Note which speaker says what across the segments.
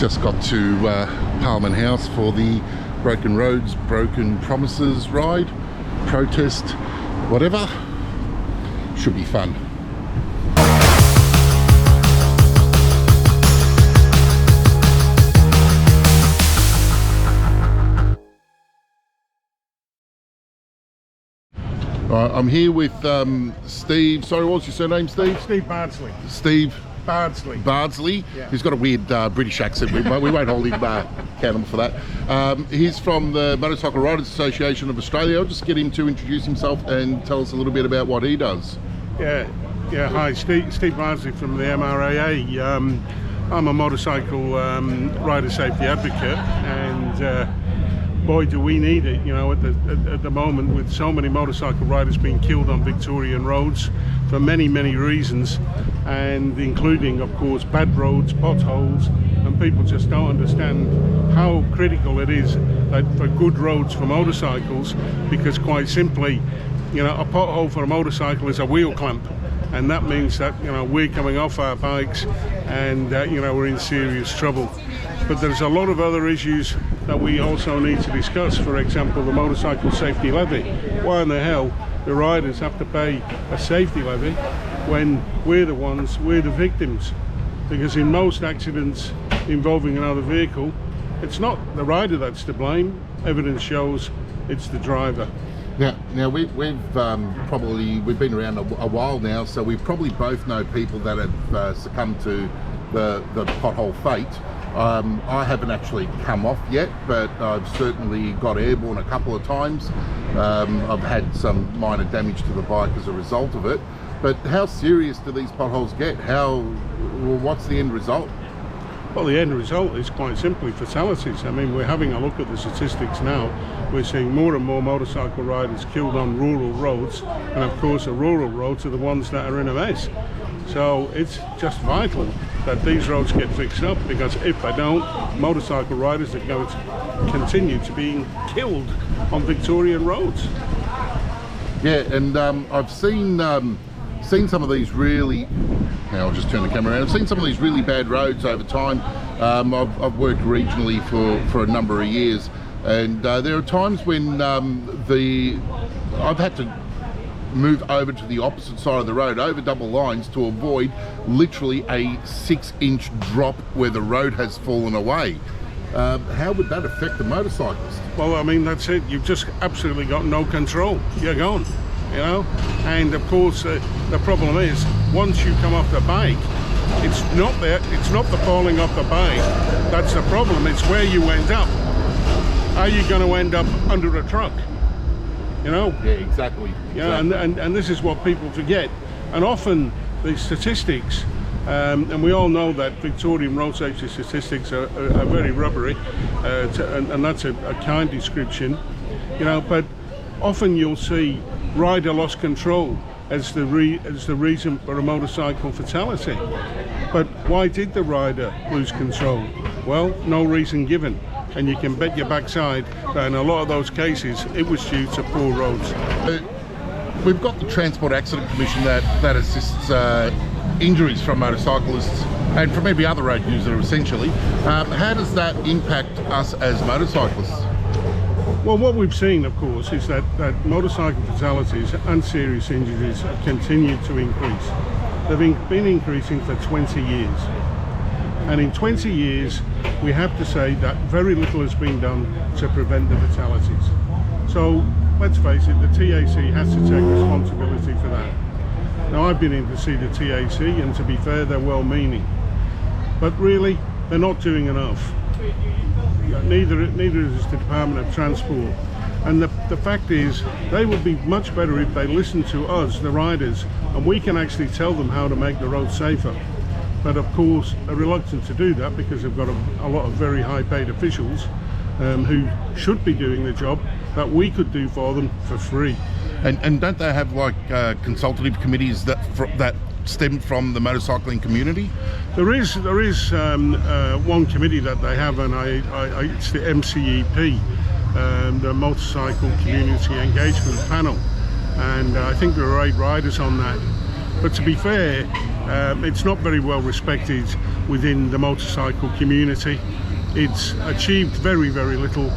Speaker 1: Just got to Parliament House for the Broken Roads, Broken Promises ride, protest, whatever. Should be fun. I'm here with Steve. Sorry, what's your surname, Steve?
Speaker 2: Steve Bardsley.
Speaker 1: Steve
Speaker 2: Bardsley.
Speaker 1: Yeah. He's got a weird British accent. We won't hold him accountable for that. He's from the Motorcycle Riders Association of Australia. I'll just get him to introduce himself and tell us a little bit about what he does.
Speaker 2: Yeah. Hi, Steve Bardsley from the MRAA. I'm a motorcycle rider safety advocate, and boy, do we need it, you know, at the moment, with so many motorcycle riders being killed on Victorian roads for many reasons, and including, of course, bad roads, potholes, and people just don't understand how critical it is that for good roads for motorcycles, because quite simply, you know, a pothole for a motorcycle is a wheel clamp, and that means that, you know, we're coming off our bikes and you know, we're in serious trouble. But there's a lot of other issues that we also need to discuss. For example, the motorcycle safety levy. Why in the hell the riders have to pay a safety levy when we're the victims? Because in most accidents involving another vehicle, it's not the rider that's to blame. Evidence shows it's the driver.
Speaker 1: Now we've been around a while now, so we probably both know people that have succumbed to the pothole fate. I haven't actually come off yet, but I've certainly got airborne a couple of times. I've had some minor damage to the bike as a result of it. But how serious do these potholes get? What's the end result?
Speaker 2: Well, the end result is quite simply fatalities. I mean, we're having a look at the statistics now. We're seeing more and more motorcycle riders killed on rural roads, and of course the rural roads are the ones that are in a mess. So it's just vital that these roads get fixed up, because if they don't, motorcycle riders are going to continue to be killed on Victorian roads.
Speaker 1: Yeah, and I've seen some of these really, now I'll just turn the camera around. I've seen some of these really bad roads over time. I've worked regionally for a number of years, and there are times when I've had to move over to the opposite side of the road, over double lines, to avoid literally a 6-inch drop where the road has fallen away. How would that affect the motorcyclist?
Speaker 2: Well, I mean, that's it. You've just absolutely got no control. You're gone, you know. And of course, the problem is, once you come off the bike, it's not the falling off the bike that's the problem. It's where you end up. Are you going to end up under a truck? You know?
Speaker 1: Yeah, exactly.
Speaker 2: Yeah, and this is what people forget. And often the statistics, and we all know that Victorian road safety statistics are very rubbery, and that's a kind description, you know. But often you'll see rider lost control as the reason for a motorcycle fatality. But why did the rider lose control? Well, no reason given. And you can bet your backside that in a lot of those cases it was due to poor roads.
Speaker 1: We've got the Transport Accident Commission that assists injuries from motorcyclists and from every other road user, essentially. How does that impact us as motorcyclists?
Speaker 2: Well, what we've seen, of course, is that motorcycle fatalities and serious injuries have continued to increase. They've been increasing for 20 years. And in 20 years, we have to say that very little has been done to prevent the fatalities. So let's face it, the TAC has to take responsibility for that. Now, I've been in to see the TAC, and to be fair, they're well-meaning. But really, they're not doing enough. Neither is the Department of Transport. And the fact is, they would be much better if they listened to us, the riders, and we can actually tell them how to make the road safer. But of course, are reluctant to do that because they've got a lot of very high-paid officials who should be doing the job that we could do for them for free.
Speaker 1: And don't they have like consultative committees that stem from the motorcycling community?
Speaker 2: There is one committee that they have, and it's the MCEP, the Motorcycle Community Engagement Panel, and I think there are 8 riders on that. But to be fair, it's not very well respected within the motorcycle community. It's achieved very, very little,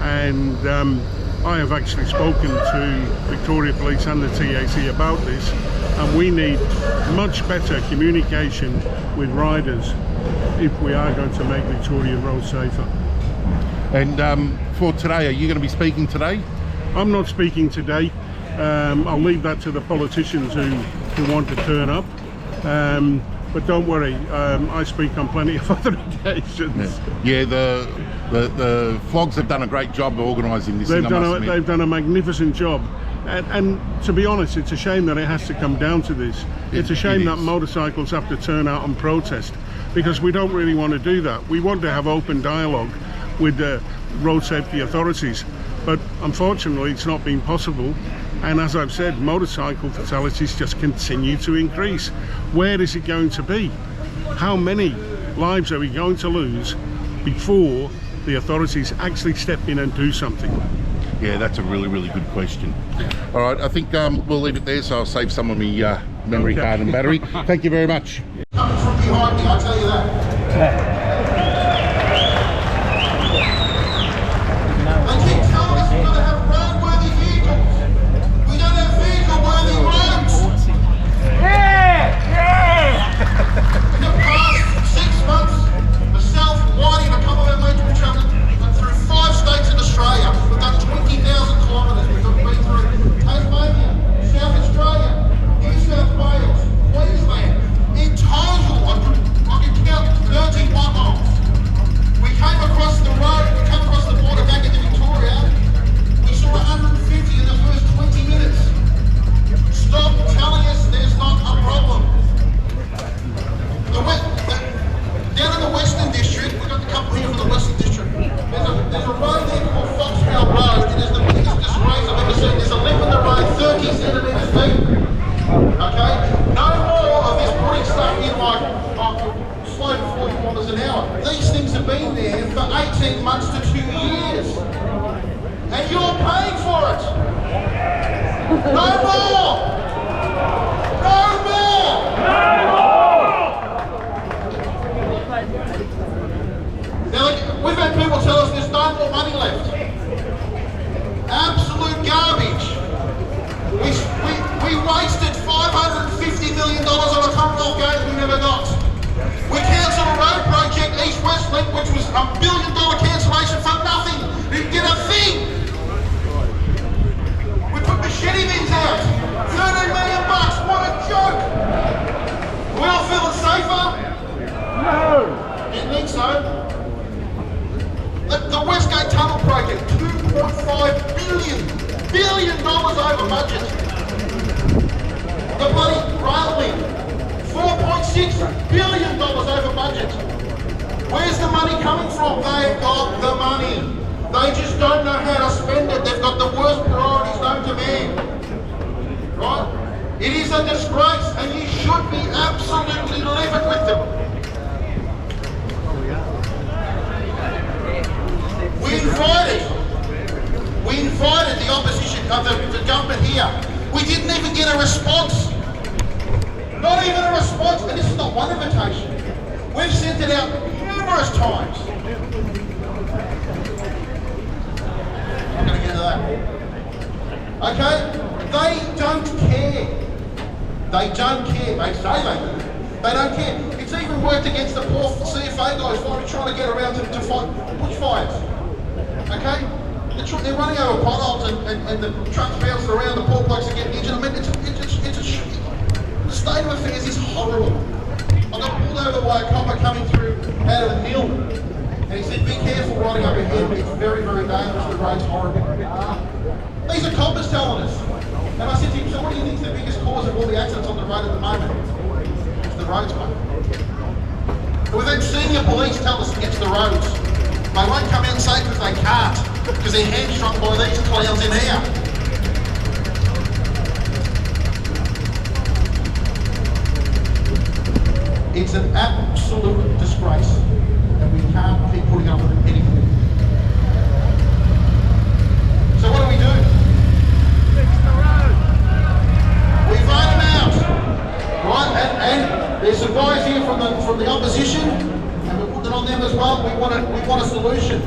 Speaker 2: and I have actually spoken to Victoria Police and the TAC about this, and we need much better communication with riders if we are going to make Victoria roads safer.
Speaker 1: And for today, are you going to be speaking today?
Speaker 2: I'm not speaking today. I'll leave that to the politicians who want to turn up. But don't worry, I speak on plenty of other occasions.
Speaker 1: Yeah, the Flogs have done a great job of organising this.
Speaker 2: They've done a magnificent job. And to be honest, it's a shame that it has to come down to this. It's a shame that motorcycles have to turn out and protest, because we don't really want to do that. We want to have open dialogue with the road safety authorities, but unfortunately it's not been possible. And as I've said, motorcycle fatalities just continue to increase. Where is it going to be? How many lives are we going to lose before the authorities actually step in and do something?
Speaker 1: Yeah, that's a really, really good question. All right, I think we'll leave it there, so I'll save some of my memory card and battery. Thank you very much.
Speaker 3: Coming from behind me, I'll tell you that. They keep telling us we're going to have roadworthy vehicles. We don't have vehicle-worthy roads. In the past 6 months, myself, Whitey, and a couple of our mates, we've travelled through 5 states in Australia. We've done 20,000 kilometres. We've been through Tasmania, South Australia, New South Wales, Queensland. In total, I can count 13 potholes. We came across the road, we came across the border back into Victoria. We saw 150 in the first 20 minutes. Stop telling us there's not a problem. Down in the Western District, we've got a couple here from the Western District. There's a road there called Fox Road. It is the biggest disgrace I've ever seen. There's a lip in the road 30 centimetres deep. Okay? No more of this putting stuff in like slow 40 kilometres an hour. These things have been there for 18 months to 2 years. And you're paying for it. No more! No more! No more! Now, we've had people tell us there's no more money left. Absolute garbage. We wasted $550 million on a Commonwealth Games we never got. We cancelled a road project, East West Link, which was $1 billion cancellation for nothing. Didn't get a thing. We put machete bins out. $13 million. What a joke. We all feeling safer? No. Didn't think so. The Westgate Tunnel project, $2.5 billion over budget. The bloody rail link, $4.6 billion over budget. Where's the money coming from? They've got the money. They just don't know how to spend it. They've got the worst priorities known to man. Right? It is a disgrace, and you should be absolutely livid with them. We invited the opposition of the government here. We didn't even get a response. Not even a response, and this is not one invitation. We've sent it out numerous times. I'm going to get into that. Okay? They don't care. They don't care. They say they do. They don't care. It's even worked against the poor CFA guys trying to get around to fight bushfires. Okay? They're running over potholes and the trucks bouncing around, the poor blokes are getting injured. I mean, the state of affairs is horrible. I got pulled over by a copper coming through out of the mill, and he said, be careful riding up ahead, it's very, very dangerous, the road's horrible. These are coppers telling us. And I said to him, so what do you think is the biggest cause of all the accidents on the road at the moment? It's the roads, mate. We've had senior police tell us it's the roads. They won't come out and say because they can't, because they're hamstrung by these clowns in here. It's an absolute disgrace, and we can't keep putting up with it anymore. So what do? We vote them out. on them as well. We want a solution.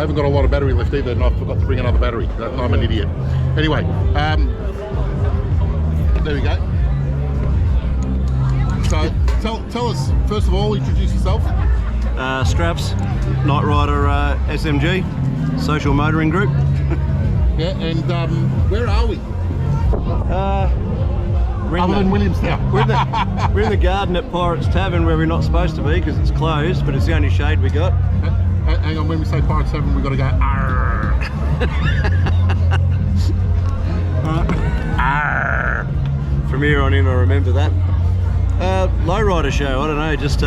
Speaker 1: haven't got a lot of battery left either, and I forgot to bring another battery. I'm an idiot. Anyway, there we go. So tell us, first of all, introduce yourself.
Speaker 4: Straps, Night Rider SMG, social motoring group.
Speaker 1: Yeah, and where are we? Other than Williamstown.
Speaker 4: We're in the garden at Pirates Tavern, where we're not supposed to be because it's closed, but it's the only shade we got.
Speaker 1: Hang on, when we say Pirates Tavern, we've got to go arr.
Speaker 4: Arr. From here on in, I remember that. Lowrider Show. I don't know, just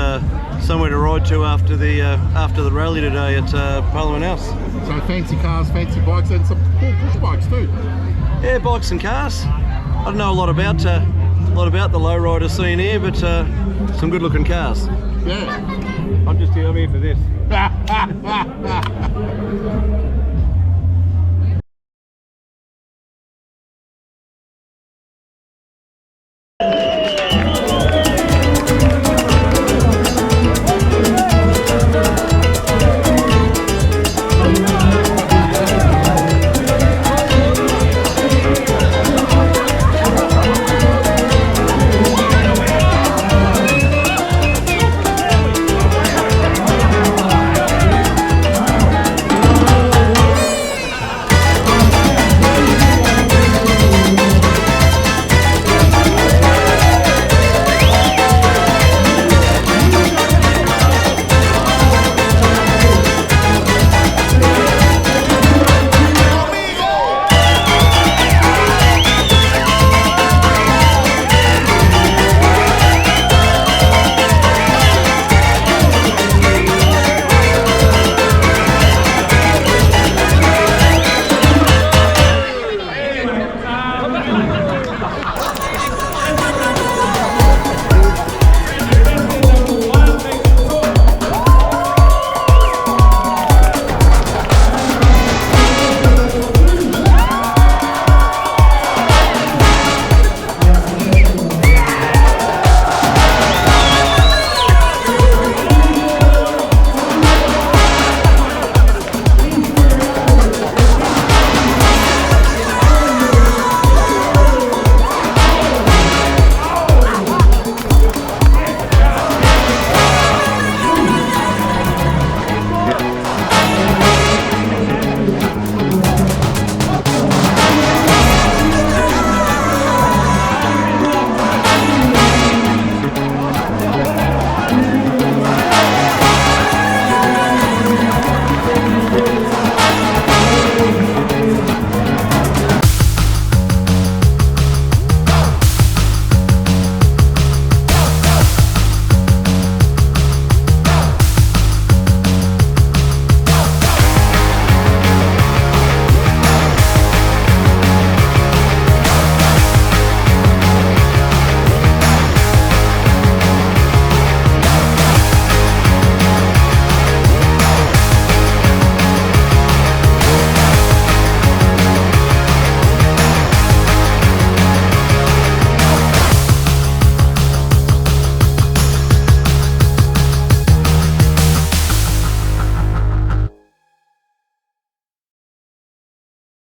Speaker 4: somewhere to ride to after the rally today at Parliament House.
Speaker 1: So fancy cars, fancy bikes, and some cool push bikes too.
Speaker 4: Yeah, bikes and cars. I don't know a lot about the lowrider scene here, but some good-looking cars.
Speaker 1: Yeah.
Speaker 4: I'm here for this.